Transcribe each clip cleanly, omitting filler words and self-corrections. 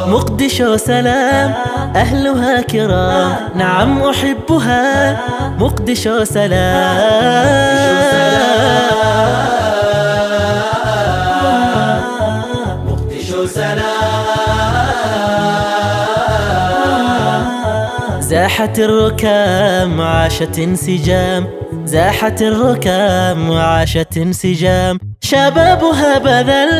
مقدشو سلام أهلها كرام، نعم أحبها مقدشو سلام. مقدشو سلام. زاحت الركام عاشت انسجام، زاحت الركام وعاشت انسجام، شبابها بذل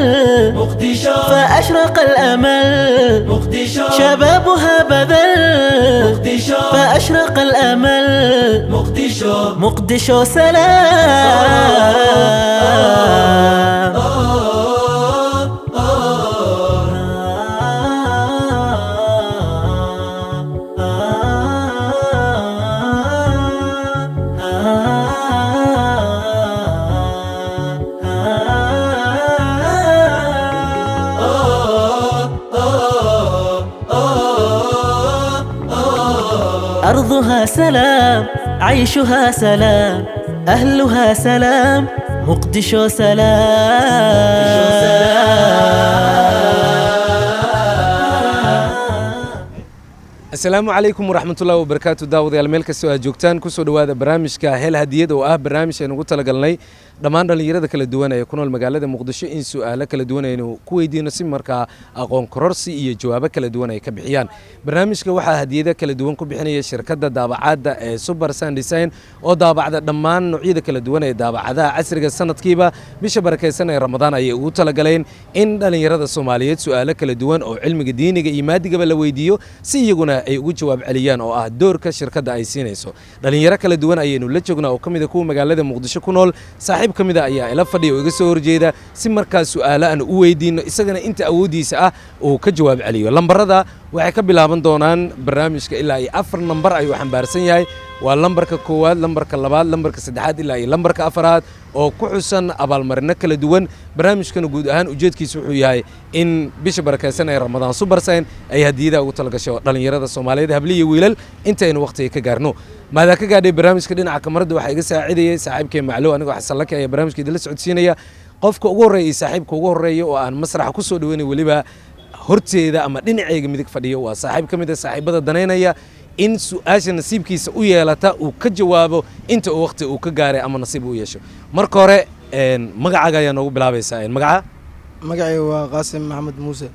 مقدشو فأشرق الأمل، مقدشو شبابها بذل مقدشو فأشرق الأمل، مقدشو مقدشو سلام. أرضها سلام عيشها سلام، أهلها سلام مقدشو سلام. السلام عليكم ورحمة الله وبركاته. داودyaal meel kasta aad joogtaan kusoo dhawaada barnaamijka hel hadiyad oo ah barnaamij aynu ugu talagalnay dhammaan dhalinyarada kala duwan ee ku nool magaalada Muqdisho in su'aalo kala duwan aynu ku weydiino si markaa aqoon kororsi iyo jawaabo kala duwan ay ka bixiyaan. Barnaamijka waxaa hadiyada kala duwan ku bixinaya shirkadda daabacada ee Super Sun Design oo daabacda dhammaan noocyada kala duwan ee daabacadaha casriga sanadkiiba bisha barakeysan ee Ramadaan ay ugu talagaleen in dhalinyarada Soomaaliyeed su'aalo kala duwan oo cilmiga diiniga iyo maadigaba la weydiiyo si iyaguna ay ugu jawaab celiyaan oo ah doorka shirkadda ay siinayso. dhalinyaro kala duwan ayaynu la joognaa oo kamid ah kuwa magaalada Muqdisho ku nool. saaxiib kamid ah ayaa ila fadhiyo oo iga soo horjeeda si markaas su'aalo aan u weydiino isagana inta awoodiisa ah oo ka jawaab celiyo. lambarada waxay ka bilaaban doonaan barnaamijka ilaa 4 lambar ayuu xambaarsan yahay. waa lambarka koowaad, lambarka labaad, lambarka saddexaad ilaa lambarka afaraad oo ku xusan abaalmarino kala duwan. barnaamijkana guud ahaan ujeedkiisu wuxuu yahay in bisha barakeysan ee Ramadaan Super Sun ay hadiyada ugu talagasho dhalinyarada Soomaaliyeed habliyo wiilal intaynu waqtiga ka gaarno. maada ka gaadhay barnaamijka dhinaca kamarada waxa iga saacidayay saaxiibkay Maclo anigoo xasan laka ee barnaamijka idin la socodsiinaya. qofka ugu horeeyay saaxiibka ugu horeeyo oo aan masraxa ku soo dhaweynay waliba horteeda ama dhinacayga midig fadhiyo waa saaxiib kamid ah saaxiibada daneynaya in su'aasha nasiibkiisa u yeelata uu ka jawaabo inta uu waqti uu ka gaaray ama nasiib u yeesho. marka hore magacaaga ayaa noogu bilaabaysaa. magacayga waa Qaasim Maxamed Muuse.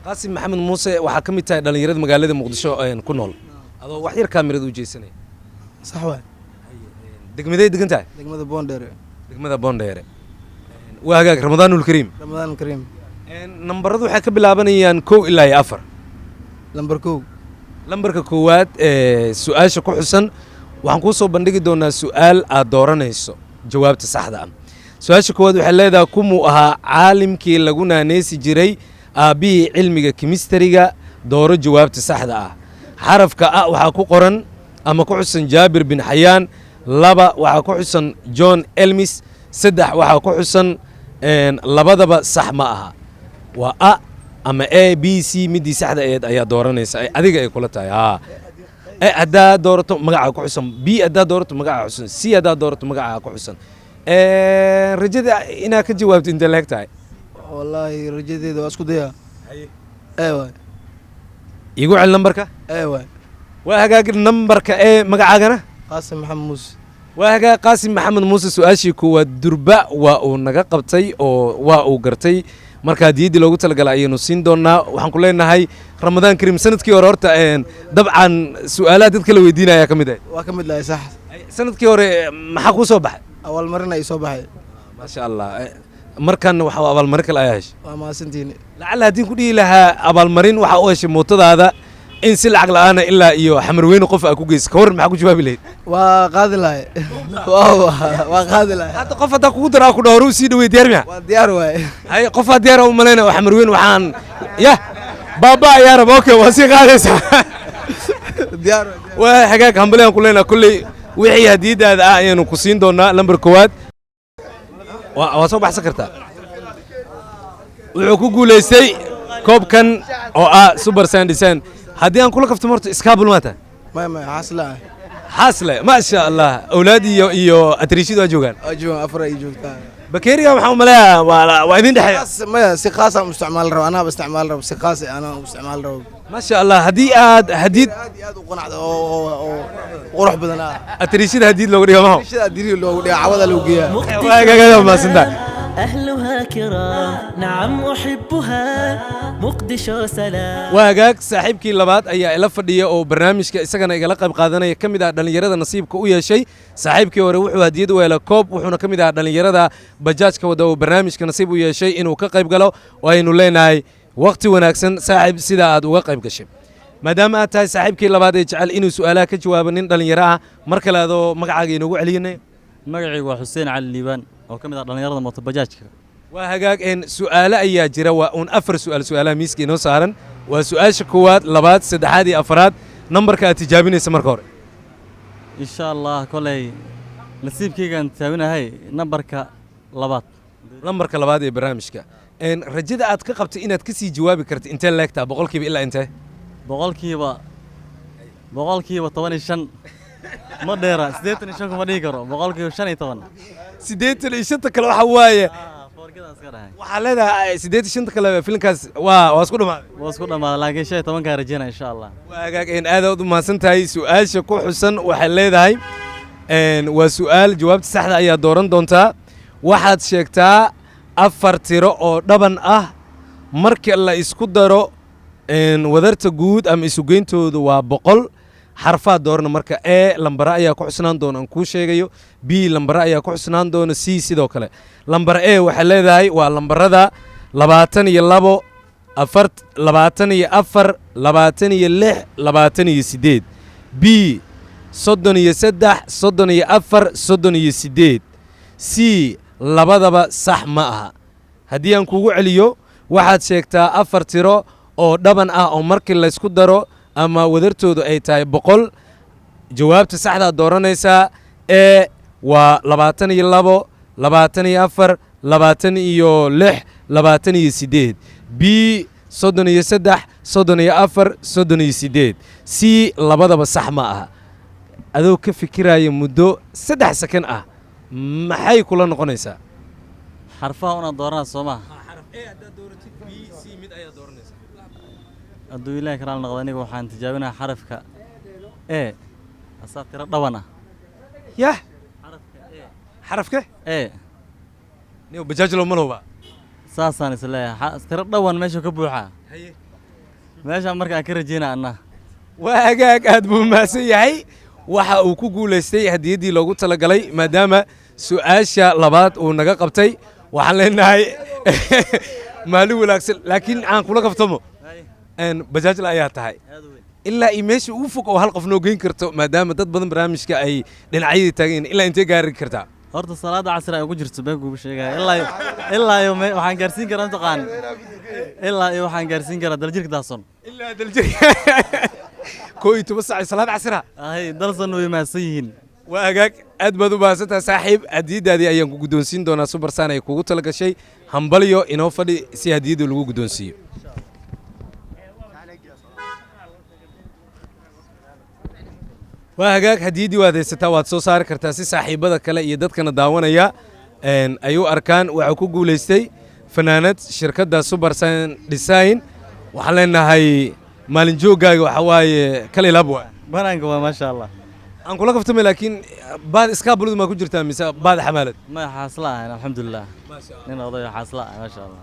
Qaasim Maxamed Muuse waxaa ka mid tahay dhalinyarada magaalada Muqdisho ku nool adoo wax yar kaamirada u jeesanay. sax waay. degmadee degan tahay? degmada Boondheere. degmada Boondheere. waa hagaag Ramadaanul Kariim. Ramadaanul Kariim. nambaradu waxay ka bilaabanayaan 1 ilaa 4. lambar 1. lambarka koowaad su'aasha ku xusan waxaan ku soo bandhigi doonaa su'aal aad dooranayso jawaabta saxda ah. su'aasha koowaad waxay leedahay kumuu ahaa caalimkii lagu naaneysi jiray aabihii cilmiga chemistry-ga. dooro jawaabta saxda ah. xarafka a waxaa ku qoran ama ku xusan Jaabir bin Xayaan. 2 waxaa ku xusan John Elmis. 3 waxaa ku xusan labadaba sax ma aha. waa a ama A B C midii saxda ayaa dooranaysa adiga ay kula tahay. haddaa doorato magaca ku xusan, B haddaa doorato magaca xusan, C haddaa doorato magaca ku xusan. rajada inaad ka jawaabto intee leeg tahay? wallaahi rajadeeda waa isku dayaa. waay. igu cel nambarka. waay. waa hagaag nambarka magacaagana? Qaasim Maxamed Muuse. waa hagaag Qaasim Maxamed Muuse. su'aashii koowaad durba waa uu naga qabtay oo waa uu gartay. marka hadiyadii loogu talagalay ayaynu siin doonaa. waxaan ku leenahay Ramadaan Kariim. sanadkii hore horta dabcan su'aalaha dadka la weydiinaya ka mid ah. waa ka mid lahay sax. sanadkii hore maxaa ku soo baxay? abaalmarin ay soo baxay. maasha Allah. markan waxa abaalmarin kale ayaa heshay. waa mahadsantihiin. lacala haddii ku dhihi lahaa abaalmarin waxa u heshay mootadaada in si lacag la'aana ilaa iyo xamar weyne qof aad ku geyso ka waran maxaa ku jawaabi lahayd? waa qaadi lahay. waa qaadi lahay. hadda qof haddaa kugu daraa ku dhaho hore u sii dhawey diyaar miya? waa diyaar waay. hay qofaa diyaar u malaynaya xamar weyne waxaan yah baaba ayaa raba. okay waa sii qaadaysaa. diyaar waa hagaag hambaliyaan ku leenahay kulley wixii hadiyadaada ah ayaynu ku siin doonaa. lambar koowaad waa soo baxsan kartaa. wuxuu ku guulaystay koobkan oo ah Super Sun Design. haddii aan kula kafto marto iskaabul maata ما حاصلة xaasle maasha allah awlaad iyo atriishid waa joogaan أجوا أفرع يجوا bakeeriga waxaan u maleeyaa waa idin dhexeeya خاص ما سقاسة مستعمل رو أنا بستعمل رو سقاسة أنا مستعمل رو maasha allah haddii aad hadiid هذه هذا وقناع وروح بدنا atriishida hadiid loogu dhigo maho إيش أدري لو عوضة لو جيا waagaga maasantaa أهلها كرام نعم أحبها مقدشو سلام waagaag saaxiibkii labaad ayaa ila fadhiya oo barnaamijka isagana igala qayb qaadanaya ka mid ah dhallinyarada nasiibka u yeeshay saaxiibkii hore wuxuu hadiyad u helay koob wuxuuna ka mid ah dhallinyarada bajaajka wada oo barnaamijka nasiib u yeeshay inuu ka qayb galo oo aynu leenahay waqti wanaagsan saaxiib sida aad uga qayb gashay maadaama aad tahay saaxiibkii labaad ee jecel inuu su'aalaha ka jawaabo nin dhallinyaro ah mar kale adoo magacaaga inoogu celinay magacaygu waa xuseen cali liibaan oo ka mid ah dhallinyarada mootobajaajka waa hagaag su'aalo ayaa jira waa uun 4 su'aal su'aalaha miiska inoo saaran waa su'aasha koowaad labaad saddexaad iyo afraad nambarka aad tijaabinaysa marka hore insha allah koley nasiibkaygaan taawinahay nambarka labaad nambarka labaad ee barnaamijka rajada aad ka qabtay inaad ka sii jawaabi kartid intee leegtaa boqolkiiba ilaa intee boqolkiiba 15 ma dheera 85 kuma dhihi karo boqolkiiba 15 85 kale waxa waaye foorkadaas ka dhahay waxaa leedahay 85 kale filimkaas waa isku dhamaaday waa isku dhamaaday laakiin 15 ka rajayna insha allah waa hagaag aad u mahadsan tahay su'aasha ku xusan waxay leedahay waa su'aal jawaabta saxda ayaa dooran doontaa waxaad sheegtaa 4 tiro oo dhaban ah marka la isku daro wadarta guud ama isugeyntoodu waa 100 xarfaad doorna marka e lambara ayaa ku xusnaan doona aan kuu sheegayo b lambara ayaa ku xusnaan doona c sidoo kale lambar e waxay leedahay waa lambarada 22 24 26 28 b 33 34 38 c labadaba sax ma aha haddii aan kugu celiyo waxaad sheegtaa 4 tiro oo dhaban ah oo markii la isku daro ama wadartoodu ay tahay 100 jawaabta saxda dooranaysaa ee waa 22 24 26 28 b 33 34 38 c labadaba sax ma aha adoo ka fikiraya muddo 3 sakan ah maxay kula noqonaysaa xarfaha una dooranaa soo maaha xaraf a haddaad dooratid b c mid ayaa dooranaysaa hadduu ilaahay karaal noqdo aniga waxaan tijaabinaha xarafka e asaa tiro dhaban ah yah xarafka xarafke e niyo bajaajlo malowba saasaan is leeyahay tiro dhawan meesha ka buuxaa meeshaan marka aan ka rajayna anna waa hagaag aad buu mahadsan yahay waxa uu ku guulaystay hadiyaddii loogu talagalay maadaama su'aasha labaad uu naga qabtay waxaan leenahay maalin wanaagsan laakiin aan kula kaftamo bajaajla ayaa tahay ilaa iyo meesha ugu fog oo hal qof noo geyn karto maadaama dad badan barnaamijka ay dhinacyadii taagan ilaa intee gaari kartaa horta salaada casri ay ugu jirto been kuugu sheegaya ilaa iyo waxaan gaarsiin karaa intaqaan ilaa iyo waxaan gaarsiin karaa daljirka daason ilaa daljirka 12 saac salaad casra ay dalsan way maasan yihiin waa hagaag aad baad u mahadsantahay saaxiib hadiyadaadii ayaan ku guddoonsiin doonaa subarsaan ay kugu tala gashay hambalyo inoo fadhi si hadiyadda lagu guddoonsiiyo waa hagaag hadiyaddii waad haysataa waad soo saari kartaa si saaxiibada kale iyo dadkana daawanaya ay u arkaan waxaa ku guulaystay fanaanad shirkadda subarsan design waxaan leenahay maalin joogaaga waxa waaye kala ilaab waa banaanka waa maasha allah aan kula kaftame laakiin baad iskaabuladu ma ku jirtaa mise baad xamaalad ma xaasla ahayn alxamdulilah nin odayo xaasla ah maasha allah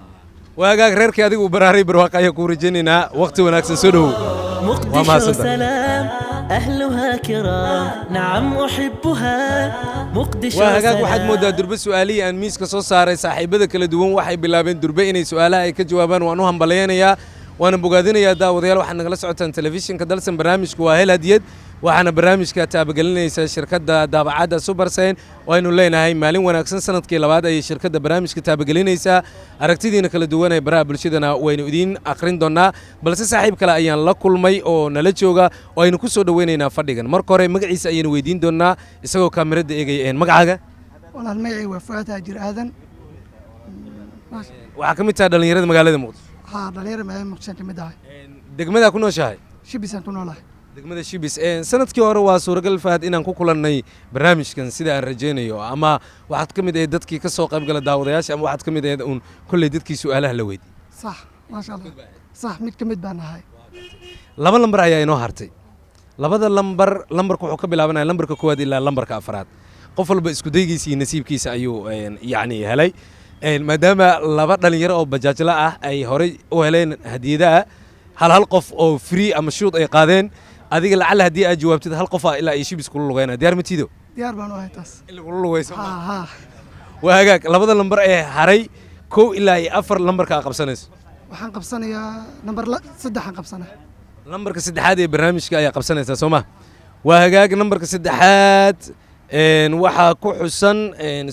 waagaag reerkii adigu baraaray barwaaqo ayaa kuu rajaynaynaa waqti wanaagsan soo dhowow مقدشو سلام أهلها كرام نعم أحبها مقدشو waa hagaag سلام waxaad moodaa durbe su'aalihii aan miiska soo saaray saaxiibada kala duwan waxay bilaabeen durbe inay su'aalaha ay ka jawaabaan waan u hambalaynayaa waana bogaadinayaa daawadayaal waxaad nagala socotaan telefishinka dalsan barnaamijku waa hel hadiyad waxaana barnaamijka taabagelinaysa shirkadda daabacadda subarsayn waynu leenahay maalin wanaagsan sanadkii labaad ayay shirkadda barnaamijka taabagelinaysaa aragtidiina kala duwan ee baraha bulshadana waynu idiin akhrin doonaa balse saaxiib kale ayaan la kulmay oo nala jooga oo aynu ku soo dhoweynaynaa fadhigan marka hore magaciisa ayaynu weydiin doonaa isagoo kaamirada eegaya magacaaga walaal magacay waa Fuad Haajir Aadan waxaa ka mid tahay dhallinyarada magaalada muqdisho dhalinyaro magaalada muqdisho ka mid ah degmada ku nooshahay shibisaan ku noolahay degmada shibis sanadkii hore waa suuragal Fahad inaan ku kulannay barnaamijkan sida aan rajaynayo ama waxaad ka mid ahayd dadkii ka soo qayb gala daawadayaasha ama waxaad ka mid ahayd uun kolley dadkii su'aalaha la weydiiyey sax maasha allah sax mid ka mid baan ahay laba lambar ayaa inoo hartay labada lambarka wuxuu ka bilaabanaya lambarka koowaad ilaa lambarka afraad qof walba isku daygiisa iyo nasiibkiisa ayuu yacni helay maadaama laba dhalinyaro oo bajaajla ah ay horey u heleen hadiyadaha hal qof oo free ama shoot ay qaadeen adiga lacala haddii aad jawaabtid hal qof ilaa ay shibis kula lugeynaa diyaar ma tiido diyaar baan u ahay taas in lagula lugeyso ha waa hagaag labada lambar ee haray 1 ilaa 4 lambarka aad qabsanayso waxaan qabsanayaa nambar 3 aan qabsanaa lambarka saddexaad ee barnaamijka ayaa qabsanaysaa soo ma waa hagaag lambarka saddexaad waxaa ku xusan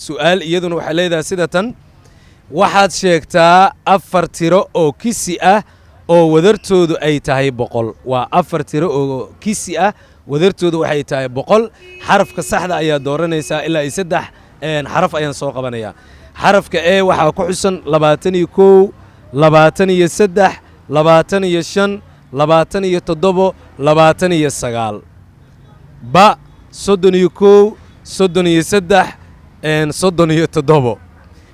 su'aal iyaduna waxay leedahay sida tan waxaad sheegtaa 4 tiro oo kisi ah oo wadartoodu ay tahay 100 waa 4 tiro oo kisi ah wadartoodu waxay tahay 100 xarafka saxda ayaa dooranaysaa ilaa 3 xaraf ayaan soo qabanayaa xarafka ee waxaa ku xusan 21 23 25 27 29 ba 31 33 37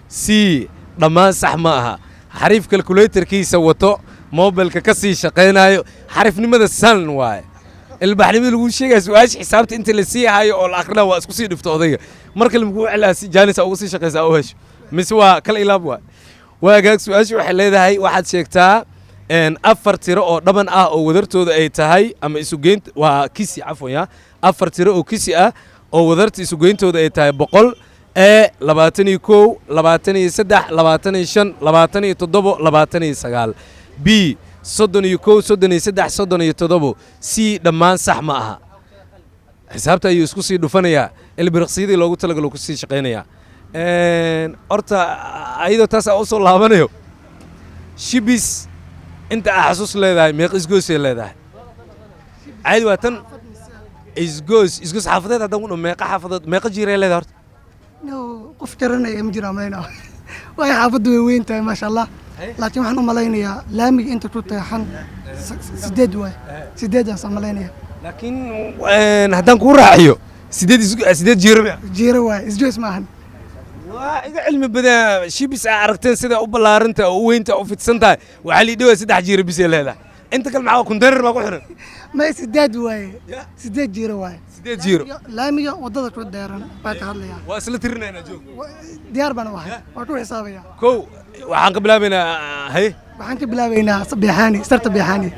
c dhammaan sax ma aha xariif calculatorkiisa wato mobilka ka sii shaqeynayo xarifnimada san waaye ilbaxnimada lagu sheegay su'aasha xisaabta inta la sii hayo oo la akhrina waa isku sii dhifto odayga marka lagu celaa si jaanis ugu sii shaqeysa oo hesho mise waa kala ilaab waa gaag su'aasha waxay leedahay waxaad sheegtaa 4 tiro oo dhaban ah oo wadartooda ay tahay ama isu geynta waa kisi cafwan ya 4 tiro oo kisi ah oo wadarta isu geyntooda ay tahay 100 ee 21 23 25 27 29 b 31 33 37 c dhammaan sax ma aha xisaabta ayuu isku sii dhufanayaa ilbiriqsiyadii loogu talagalo ku sii shaqeynayaa horta ayadoo taas aan u soo laabanayo shibis inta xasuus leedahay meeq isgoosay leedahay caadi waa tan isgoos xaafadeed haddaan ku dhaho meeqa xaafadood meeqa jiiray leedahay horta qof garanaya ma jira mayna way xaafadu way weyn tahay maasha allah laakiin waxaan u malaynayaa laamiga inta ku taxan 8 waay 8 aan malaynayaa laakiin haddaan ku raaciyo 8 jiiro waay isgoos maahan waa iga cilmi badan shibis aan aragteen sida u ballaaranta oo u weynta u fidsan tahay waxaa lii dhawaa 3 jiiro bis leedahay inta kale maxaa container ma ku xiran ma 8 waay 8 jiiro waay 8 jiiro laamiga wadada ku dheeran baa ka hadlaya waa isla tirinaynaa joog diyaar baan u ahay waa ku xisaabaya kow waxaan ka bilaabaynaa hay waxaan ka bilaabaynaa sabiixaani sarta biixaani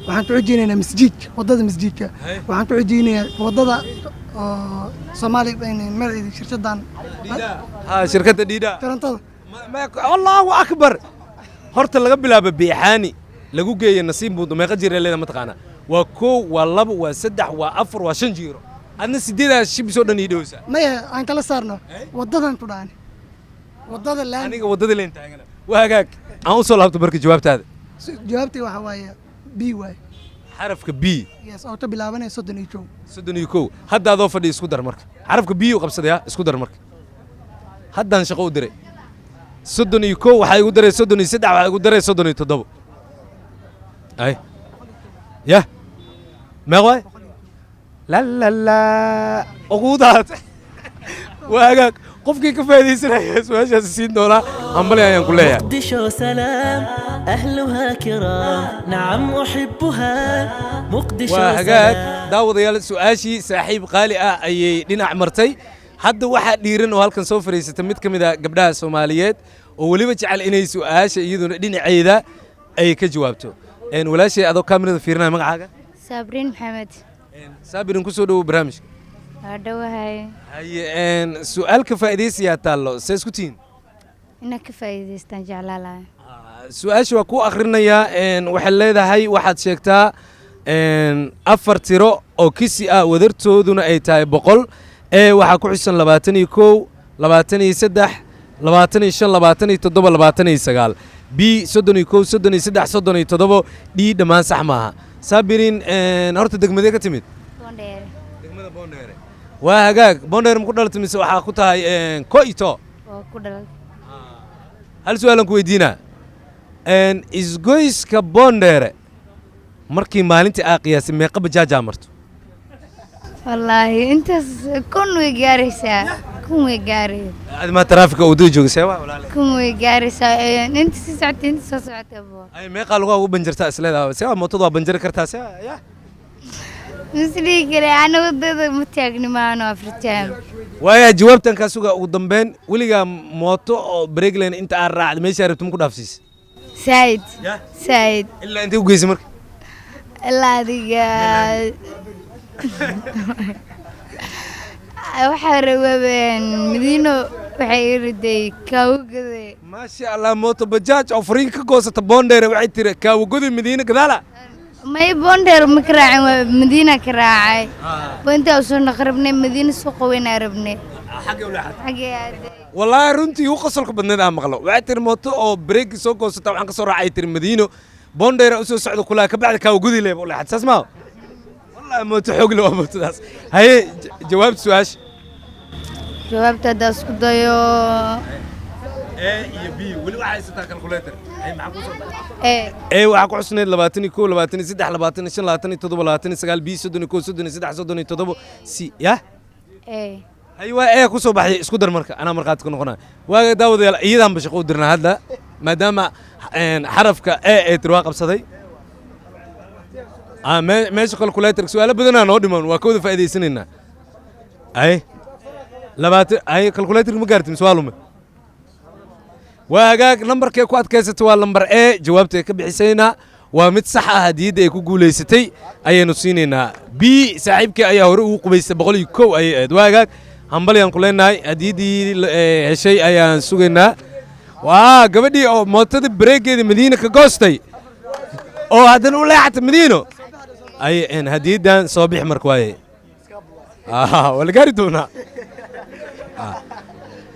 waxaan ku xijinaynaa masjidka wadada masjidka waxaan ku xijinayaa wadada Soomaali meel shirkadan shirkadda dhiidha tarantada Allahu akbar horta laga bilaabo biixaani lagu geeyo nasiib buudo meeqa jiray leedahay mataqaana waa 1 waa 2 waa 3 waa 4 waa 5 jiiro adna 8 shibis oo dhan ii dhawsa maya aan kala saarno wadadan ku dhaani wadada laan aniga wadada leen taagana waa hagaag aan u soo laabto marka jawaabtaada jawaabtii waxa waaye b waay xarafka b yes oo ta bilaabanay 31 hadda adoo fadhi isku dar marka xarafka b uu qabsadaya isku dar marka haddaan shaqo u diray 31 waxa igu daray 33 waxa igu daray 37 ay ya meeqay la la la ugudaad واقاك قفكي كفاية سنة سواش أساسين دولا أمبلي أيام كلها مقدشو سلام أهلها كرام نعم أحبها مقدشو سلام داود يال سؤاشي ساحب قالي أي لنا عمرتي حد واحد ديرن وهالكن سوفري ستمت كمدا قبلها الصوماليات وولي بجعل إني سؤاش يدون لنا عيدا أي كجوابته إن ولا شيء أذو كاميرا فيرنا مقعد صابرين محمد صابرين كسودو برامج هاي هاي سؤال كفايديس يا تالو سيسكتين إنك كفايديس تنجعلها سؤال شو أكو آخرنا يا إن وحليدا هاي واحد شكتا إن أفرتيرو أو كيسي ودرتو دون أي تاي بقول وحكو حسن لباتني كو لباتني سدح لباتني شن لباتني تدوب لباتني سجال بي سدني كو سدني سدح سدني تدوب دي دمان سحمها سابرين نهارت دقمة كتمت بوندير دقمة بوندير وهاجاك بوندير مقدرة تمسوا حقتها كويتو كودل هل سؤالك ويدينا إن إزجويس كبوندير markii maalintii aa qiyaasay meeqa bajaajaa marto wallaahi intaas kun way gaaraysaa kun way gaaraya aad maa taraafika wadada jooga see waa walaale kun way gaaraysaa inta sii socotay inta soo socotay bo ay meeqa lagu ugu banjartaa isleedahay see waa mootadu waa banjari kartaa see ya mislihi kale ana wadada ma taagni maano afritaan waaya jawaabtan ka suga ugu dambeyn weligaa mooto oo breakline inta aan raacday meesha rabto ma ku dhaafsiis said said ilaa intee u geysay marka ilaa adiga waxaa rabeen madiino waxay iriday kaawogade maasha allah mooto bajaaj oo fariin ka goosata boondheere waxay tiri kaawogada madiina gadaala may boondheer ma ka raacin waa madiina ka raacay boontaa usoo naqrabnay madiina suuqa weynaa rabnay xagee aaday wallaahi runtii u qosolka badneed aan maqlo waxay tiri mooto oo breeki soo goosata waxaan ka soo raacay tiri madiino boondheere usoo socda kulaa ka bacdi kaawogadi leeba u leexad saas maa والله موت حقل وموت ناس هاي جوابت سؤال jawaabta haddaa isku dayo A iyo B weli waxay sitaa calculator ay maxaa ku soo ee A waxa ku xusneed 21 23 25 27 B 31 C ya ee aywa A ku soo baxay isku dar marka ana marqaad ku noqonaa waaga daawadayaal iyadan ba shaqo u dirnaa hadda maadaama xarafka A ee tirwaa qabsaday ماشي كالكوليتر سؤال بدنا نودمان وكود فائدة سنينا أي لبات أي كالكوليتر مقارتم سؤالهم وهاجاك نمبر كي كواد كيسة سؤال نمبر A جوابتك بحسينا ومتصحة هديد يكو قولي ستي أي نصينينا B صاحبك أي هرو قبيس بقولي كو أي وهاجاك همبلي أنقلنا هديدي هالشيء أي سوينا قبدي أو موتد بريك مدينة كجوستي أو هذا نقول لعت مدينة أي إن هديدا صبيح مركواي ولا قاردونا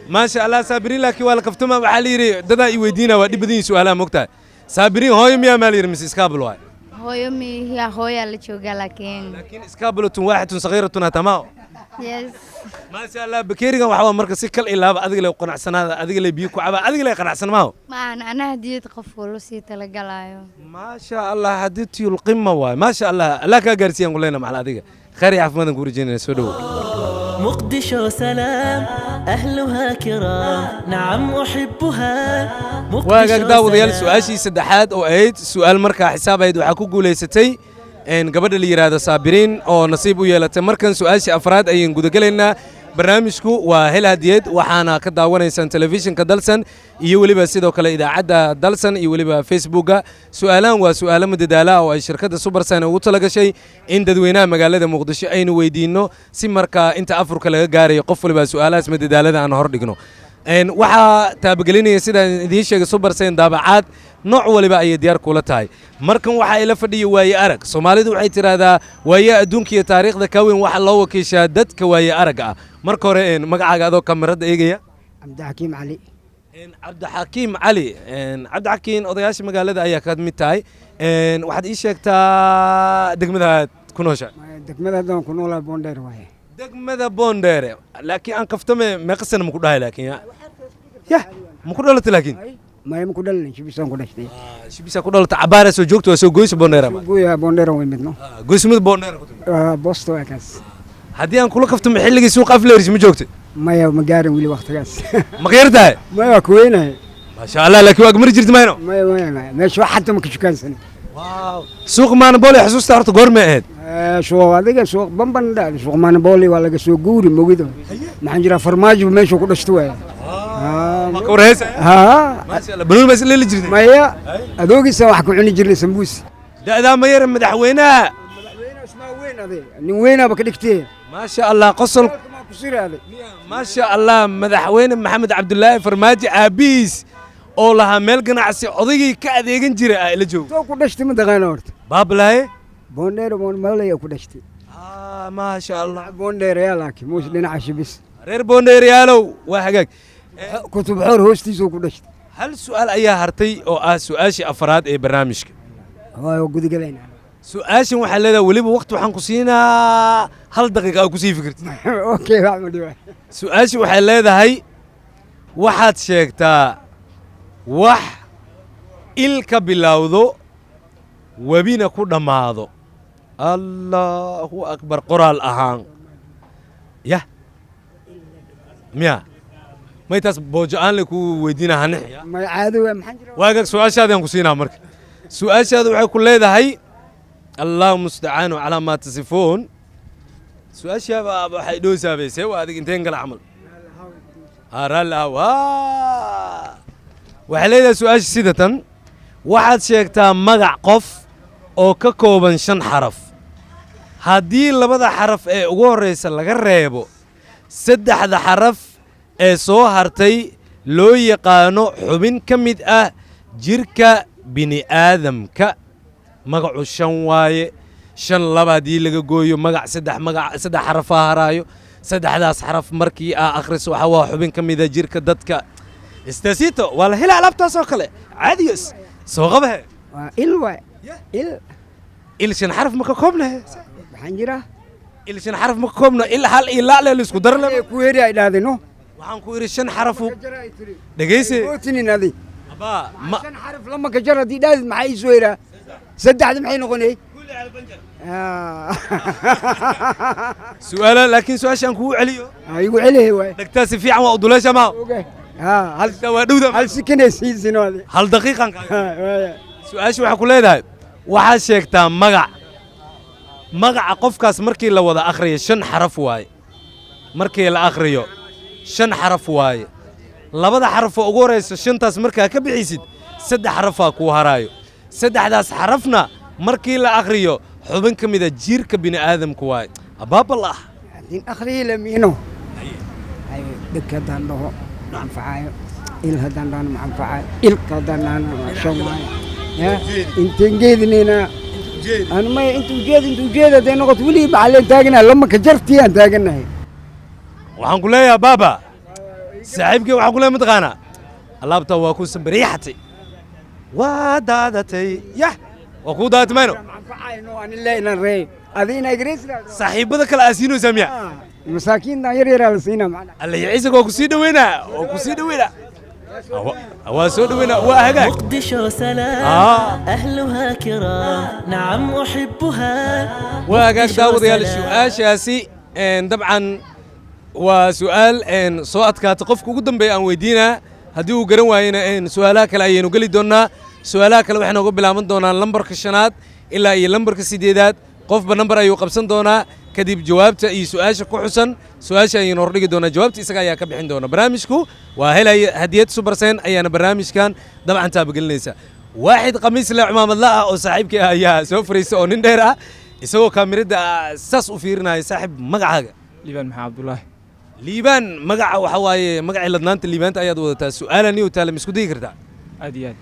ما شاء الله صابرين لك ولا كفتما وحاليري ددا يودينا ودي بدين سؤال مقطع صابرين هاي ميا مالير مس إسكابل واي هوي أمي هي هوي اللي تشوقها لكن إسكابل واحد صغيرة تمام يس ما شاء الله بكيرنا وحوا مركز كل إلا أدق لي قناع سنة أدق لي بيوك وعبا أدق لي قناع سنة ما ما أنا هديت قفول وسيت لقلايو ما شاء الله هديتي القمة واي ما شاء الله لا كجرسي نقول لنا مع الأدق خير يعرف ماذا نقول جينا سودو مقدشو سلام أهلها كرام نعم أحبها واقع داود يال سؤاشي سدحات أو أيد سؤال مركا حساب أيد وحكو قولي ستي إن قبل اللي يراد صابرين أو نصيبه يلا مركن سؤاشي أفراد أي نقول قلنا برنامجكو وهل هديد وحنا كداونا إنسان تلفزيون كدلسن يولي بسيدو كلا إذا عدا دلسن يولي بفيسبوك سؤالان وسؤال مددالا أو أي شركة سوبر سنة وطلق شيء إن ددوينا مقالة مقدشة أين ويدينو سمركا أنت أفرك لغاري قفل بسؤالات مددالا عن هردقنو إن وحا تابقليني سيدا ديشة سوبر سين دابعات nooc waliba ay diyaar kula tahay markan waxa ila fadhiyo waaye arag Soomaalidu waxay tiraahdaa waaye adduunka iyo taariikhda ka weyn waxa loo wakiishaa dadka waaye arag ah marka hore magacaaga adoo kamarada eegaya Cabdixakiim Cali Cabdixakiim Cali Cabdixakiim odayaasha magaalada ayaa ka mid tahay waxaad ii sheegtaa degmada ku noosha degmada doon ku noolaa Boondheer waaye degmada Boondheer laakiin aan kaftame meeqsan ma ku dhahay laakiin ya ma ku dhalatay laakiin ما يمكن دلنا شبيسان كدشتي شبيسا كدلت عبارة سو جوكتو سو جويس بونديرا جويا بونديرا وين بدنا جويس مد بونديرا بوستو أكاس هدي أن كل كفت محل سوق أفليرج مجوكتي ما يا مقارن ولي وقت كاس ما غيرتها ما يا كوينه ما شاء الله لك واق مرجرت ماينو ما شو حتى ما كنت كان سنة واو سوق ما نبولي حسوس تعرف قرمة هاد سوق هذا سوق بمبن ده سوق ما نبولي ولا سوق جوري موجوده ما عندنا فرماج وما شو كدشتوه ما كوريس ها ما شاء الله بنول بس اللي جري ما هي أدوقي سوا حكوا عني جري سمبوس ده ما يرم مدحوينها اسمه وين هذا وين بكل كتير ما شاء الله قصر هذا ما شاء الله مدحوين محمد عبد الله فرماجي أبيس oo laha meel ganacsi odagii ka adeegan jiray ay la joog soo ku dhashtay ma daqaan horta baablaaye Boondheer malay ku dhashtay ma sha Allah Boondheer yaa laakiin muus dhinaca shibis reer Boondheer yaalow waa hagaag kutub xor hoostiisa ku dhashtay hal su'aal ayaa hartay oo ah su'aashii afraad ee barnaamijka waayo gudigalayna su'aashan waxa leedahay waliba waqti waxaan ku siinaa hal daqiiqo aad ku sii fikirtid okay waa madhiwa su'aashan waxay leedahay waxaad sheegtaa wax il ka bilowdo webina ku dhammaado allahu akbar qoraal ahaan yah miya maytaas boojo aan le ku weydiina hanixya may caado waa maxaan jira waagaag su-aashaadaan ku siinaa marka su-aashaada waxay ku leedahay allahu mustacaanu calaa maa tasifuun su-aashaaba waxay dhowsaabaysee waa adig inteen gala camal raalli ahaw waxay leedahay su-aasha sida tan waxaad sheegtaa magac qof oo ka kooban 5 xaraf haddii labada xaraf ee ugu horraysa laga reebo 3 xaraf ee soo hartay loo yaqaano xubin ka mid ah jirka bini'aadamka magacu 5 waaye 5 laba haddii laga gooyo magac 3 xarafaa haraayo 3daas xaraf markii akhriso waxa waa xubin ka mid ah jirka dadka istasito waa la helaa alaabtaasoo kale caadiyos soo qabahe waa il waay il 5 xaraf ma ka koobnahe maxaan jira 5 xaraf ma ka koobno il hal ilaa le la isku dar le ku heri ay dhaadino waxaan ku idhi 5 xarafu dhegayse gootinin adi abaa ma 5 xaraf lama ka jar haddii dhaadid maxay isu heraa 3 maxay noqonay su'aala laakiin su'aashaan kugu celiyo igu celihe waay dhegtaa si fiican waa u duleesha maa hal waa dhowda hal sikanay siisino adi hal daqiiqan su'aasha waxaa ku leedahay waxaad sheegtaa magaca qofkaas markii la wada akhriyo 5 xaraf waaye markii la akhriyo 5 xaraf waaye labada xaraf oo ugu horeysa 5taas markaa ka bixisid 3 xarafaa kuu haraayo 3daas xarafna markii la akhriyo xubin ka mid ah jirka bini'aadamku waaye abaaballah haddii akhriyo lamiino dhegka haddaan dhaho manfacaayo il haddaan dhahno manfacaayo ilka haddaan dhahno shan waayo inteen geedinayna أنا ما أنتوا جيد ده نقط ولي بعلين تاجنا لما كجرتي أنت تاجنا waxaan ku leeyahay baaba saaxiibkii waxaan ku leeyahay mataqaana alaabta waa ku sambariyatay waa daadatay yah waa ku daadatay mayno أنا لا أنا ري أذينا جريس saaxiibada kale aasiino saamiya مساكين ده يري على سينا معنا alla ciise oo ku sii dhaweena waa soo dhaweena waa hagaag مقدشو سلام أهلها كرام نعم أحبها waa hagaag daawadayaal su'aashaasi dabcan waa su'aal soo adkaata qofka ugu dambeeya aan weydiinaa haddii uu garan waayena su'aalaha kale ayaynu geli doonnaa su'aalaha kale waxay nooga bilaaban doonaan lambarka 5aad ilaa iyo lambarka 8aad qofba nambar ayuu qabsan doonaa kadib jawaabta iyo su'aasha ku xusan su'aasha ayaynu hordhigi doonaa jawaabta isaga ayaa ka bixin doona barnaamijku waa helaya hadiyad subarsen ayaana barnaamijkan dabcan taabagelinaysa waaxid khamiis le cumaamadla ah oo saaxiibkii ah ayaa soo fariisa oo nin dheer ah isagoo kaamirada saas u fiirinaya saaxiib magacaaga liibaan maxaa cabdulaahi liibaan magaca waxa waaye magacii ladnaanta liibaanta ayaad wadataa su'aalani oo taale ma isku dayi kartaa aad iyo aad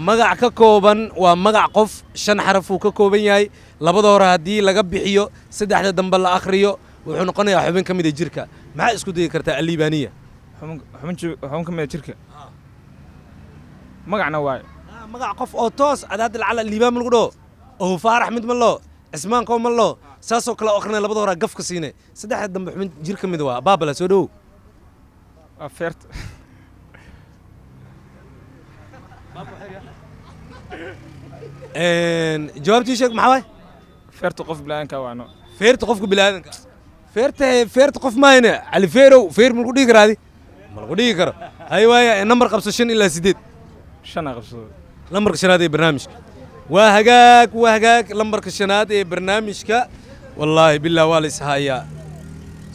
magac ka kooban waa magac qof 5 xaraf uu ka kooban yahay labada hore haddii laga bixiyo 3da dambe la akhriyo wuxuu noqonayaa xubin ka mid ah jirka maxaa isku dayi kartaa aliibaaniya xubin ka mid ah jirka magacna waaye magac qof oo toos adaad lacala liibaan ma lagu dhaho oo faarax mid ma loo cismaan koo ma loo saasoo kale akhrinay labada hore gafka siinay 3da dambe xubin jir ka mid waa baabala soo dhow waa feerta jawaabtii sheeg maxaa waay feerta qof bilaadanka waano feerta qofka bilaadanka feerta qof maayna cali feerow feer ma lagu dhigi karaadi ma lagu dhigi karo hay waaya nambar qabso 5 ilaa 8 5 qabsado lambarka 5aad ee barnaamijka waa hagaag lambarka 5aad ee barnaamijka wallaahi billah waa la ishayaa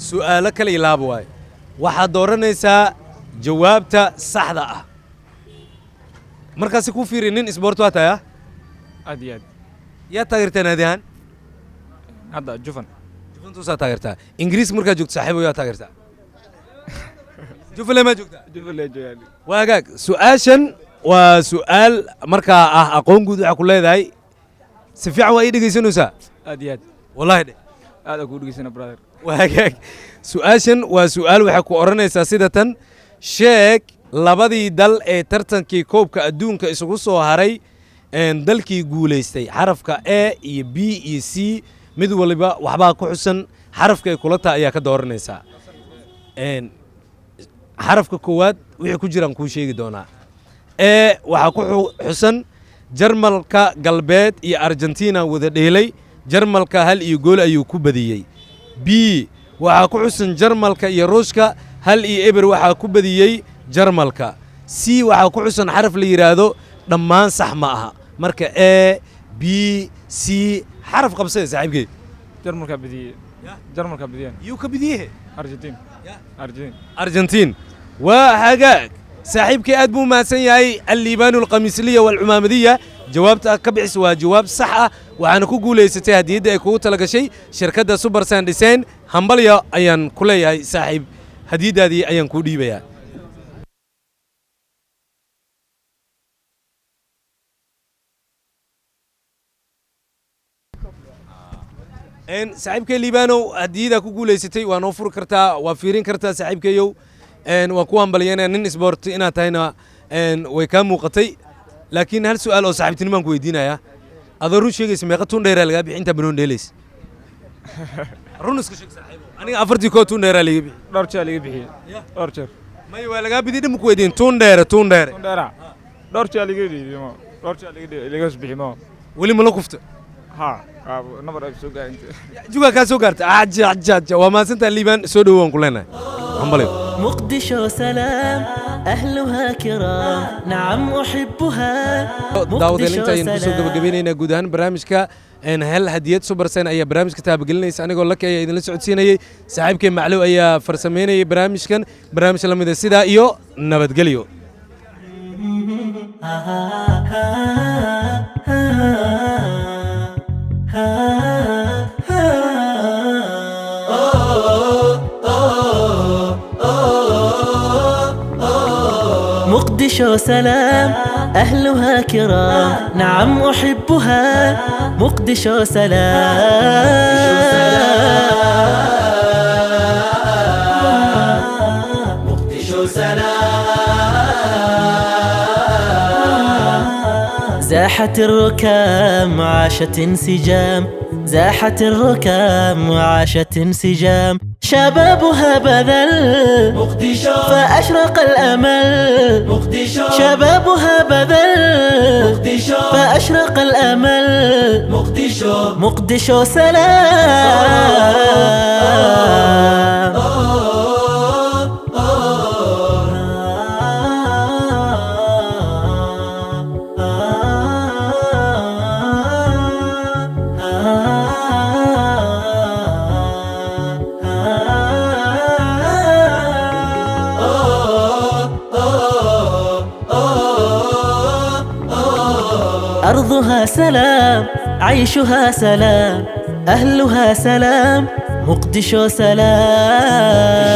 su'aalo kale ilaaba waaye waxaad dooranaysaa jawaabta saxda ah markaasi ku fiiri nin isboort waa tahay aad iyo aad yaa taageertaa naadi ahaan hadda juventusaa taageertaa ingiriis markaad joogto saaxiibo yaa taageertaa jufale maa joogtaa waa hagaag su'aashan waa su'aal markaa ah aqoon guud waxaa ku leedahay si fiican waa ii dhegaysanaysaa aad iyo aad wallahi dhe aad ku dhegaysana brother waa hagaag su'aashan waa su'aal waxay ku odhanaysaa sida tan sheeg labadii dal ee tartankii koobka adduunka isugu soo haray dalkii guulaystay xarafka A iyo B iyo C mid waliba waxbaa ku xusan xarafka ay kula tahay ayaa ka dooranaysaa xarafka koowaad wixii ku jiraan kuu sheegi doonaa A waxaa ku xusan jarmalka galbeed iyo argentina wada dheelay jarmalka 1-gool ayuu ku badiyey b waxaa ku xusan jarmalka iyo ruushka 1-0 waxaa ku badiyey jarmalka c waxaa ku xusan xaraf la yidhaahdo dhammaan sax ma aha marka a b c xaraf qabsade saaxiibkey jarmalka badiyey jarmalka badiyeen yuu ka badiyehe argentin waa hagaag saaxiibkii aad buu mahadsan yahay alliibaanu alqamiisliya waalcumaamadiya jawaabta ka bixis waa jawaab sax ah waxaana ku guulaysatay hadiyadda ay kugu tala gashay shirkadda Subarsan Design hambalya ayaan ku leeyahay saaxiib hadiyadaadii ayaan kuu dhiibayaa saaxiibkay liibaanow hadiyada ku guulaysatay waa noo furi kartaa waa fiirin kartaa saaxiibkayow waa ku hambalyeynaya nin sport inaad tahayna way kaa muuqatay laakiin hal su'aal oo saaxiibtinimaan ku weydiinayaa adoo run sheegaysa meeqa tun dheeraa lagaa bixi intaa banoon dheelaysa run iska sheeg saaxiibo aniga 41 tun dheeraa laga bixi dhowr jeer laga bixiyey dhowr jeer may waa lagaa bidi dhim ku weydiin tun dheere dhowr jeer laga bixiyey dhowr jeer laga bixiyey ma weli ma la kufta ha nabar ay soo gaartay juga ka soo gaartay ajja waa maasantaa liibaan soo dhawaan ku leenahay hambalyo مقدشو سلام أهلها كرام نعم أحبها داودين انت ينكسو gabagabeynayna guud ahaan barnaamijka hel hadiyad Subarsan ayaa barnaamijka taabagelinaysa anigoo la kaya idin la socodsiinayay saaxiibkay macluw ayaa farsameynayay barnaamijkan barnaamij la mid ah sida iyo nabadgelyo مقدشو سلام أهلها كرام نعم أحبها مقدشو سلام مقدشو سلام زاحت الركام عاشت انسجام زاحت الركام وعاشت انسجام شبابها بذل مقدشو فأشرق الأمل مقدشو شبابها بذل مقدشو فأشرق الأمل مقدشو سلام أرضها سلام عيشها سلام أهلها سلام مقدشو سلام